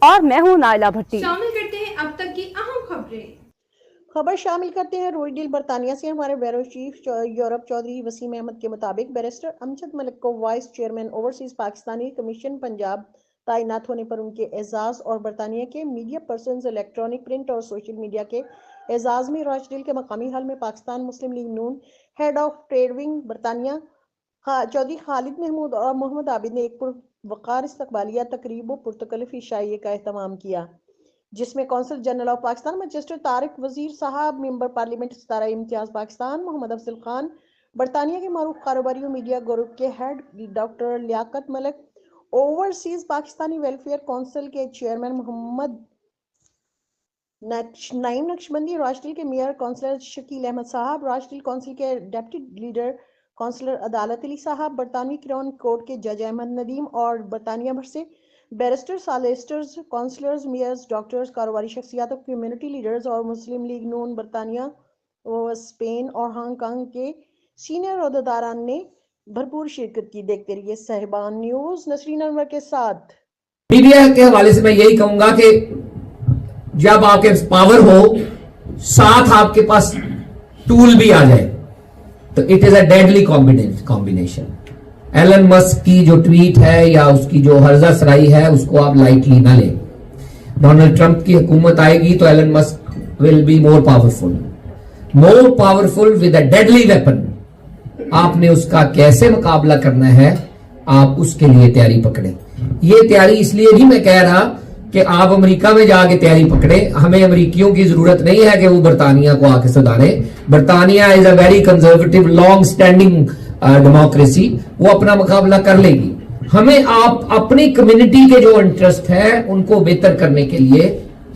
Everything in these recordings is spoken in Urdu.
اور میں ہوں نائلہ بھٹی۔ شامل کرتے ہیں اب تک کی اہم خبریں۔ خبر شامل کرتے ہیں روئی ڈیل برطانیہ سے۔ ہمارے bureau chief Europe Chaudhry Waseem Ahmad کے مطابق بیرسٹر امجد ملک کو vice chairman overseas Pakistani commission Punjab تعینات ہونے پر ان کے اعزاز اور برطانیہ کے میڈیا پرسنز الیکٹرانک پرنٹ اور سوشل میڈیا کے اعزاز میں راج ڈیل کے مقامی حال میں Pakistan Muslim League Noon head of trade wing برطانیہ چودھری خالد محمود اور محمد عابد نے ایک پروقار استقبالیہ تقریب و پرتکلف عشائیے کا اہتمام کیا، جس میں قونصل general of Pakistan Manchester Tariq وزیر صاحب، ممبر پارلیمنٹ ستارہ امتیاز پاکستان محمد افضل خان، برطانیہ کے معروف کاروباری میڈیا گروپ کے ہیڈ ڈاکٹر لیاقت ملک، اوورسیز پاکستانی ویلفیئر کونسل کے چیئرمین محمد نعیم نقشبندی، راشٹریل کے میئر کونسلر شکیل احمد صاحب، راشٹریل کونسل کے ڈپٹی لیڈر کونسلر عدالت علی صاحب، برطانوی کراؤن کورٹ کے جج احمد ندیم اور برطانیہ بھر سے barrister, solicitors, councillors, measures, doctors, کاروباری شخصیات اور کمیونٹی لیڈرز اور مسلم لیگ نون برطانیہ اسپین اور ہانگ کانگ کے سینئر عہدیداران نے بھرپور شرکت کی۔ دیکھتے رہیے صاحبان نیوز، نسرین انور کے ساتھ۔ میڈیا کے حوالے سے میں یہی کہوں گا کہ جب آپ کے پاور ہو ساتھ آپ کے پاس ٹول بھی آ جائے تو it is a deadly combination. Elon Musk کی جو ٹویٹ ہے یا اس کی جو ہرزہ سرائی ہے اس کو آپ لائٹلی نہ لیں۔ ڈونلڈ ٹرمپ کی حکومت آئے گی تو Elon Musk will be more powerful with a deadly weapon. آپ نے اس کا کیسے مقابلہ کرنا ہے، آپ اس کے لیے تیاری پکڑیں۔ یہ تیاری اس لیے نہیں میں کہہ رہا کہ آپ امریکہ میں جا کے تیاری پکڑیں، ہمیں امریکیوں کی ضرورت نہیں ہے کہ وہ برطانیہ کو آ کے سدھارے۔ برطانیہ is a very conservative long standing democracy, وہ اپنا مقابلہ کر لے گی۔ ہمیں آپ اپنی کمیونٹی کے جو انٹرسٹ ہے ان کو بہتر کرنے کے لیے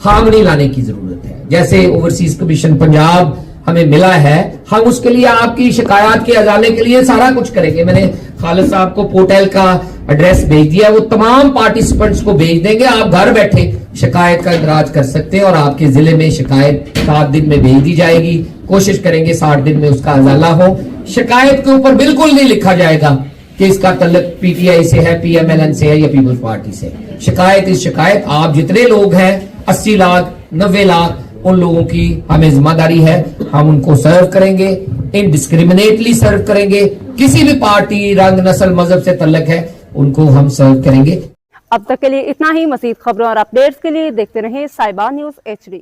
ہارمنی لانے کی ضرورت ہے۔ جیسے اوورسیز کمیشن پنجاب ہمیں ملا ہے، ہم اس کے لیے آپ کی شکایات کے ازالے کے لیے سارا کچھ کریں گے۔ میں نے خالد صاحب کو پورٹل کا ایڈریس بھیج دیا، وہ تمام پارٹیسپینٹس کو بھیج دیں گے، آپ گھر بیٹھے شکایت کا اندراج کر سکتے ہیں اور آپ کے ضلع میں شکایت 7 دن میں بھیج دی جائے گی۔ کوشش کریں گے 60 دن میں اس کا ازالہ ہو۔ شکایت کے اوپر بالکل نہیں لکھا جائے گا کہ اس کا تعلق پی ٹی آئی سے ہے، پی ایم ایل این سے ہے یا پیپلز پارٹی سے۔ شکایت اس شکایت آپ جتنے لوگ ہیں 80 لاکھ 90 لاکھ ان لوگوں کی ہمیں ذمہ داری ہے، ہم ان کو سرو کریں گے، انڈسکریمنیٹلی سرو کریں گے، کسی بھی پارٹی رنگ نسل مذہب سے تعلق ہے ان کو ہم سرو کریں گے۔ اب تک کے لیے اتنا ہی۔ مزید خبروں اور اپڈیٹس کے لیے دیکھتے رہیں صاحبان نیوز HD۔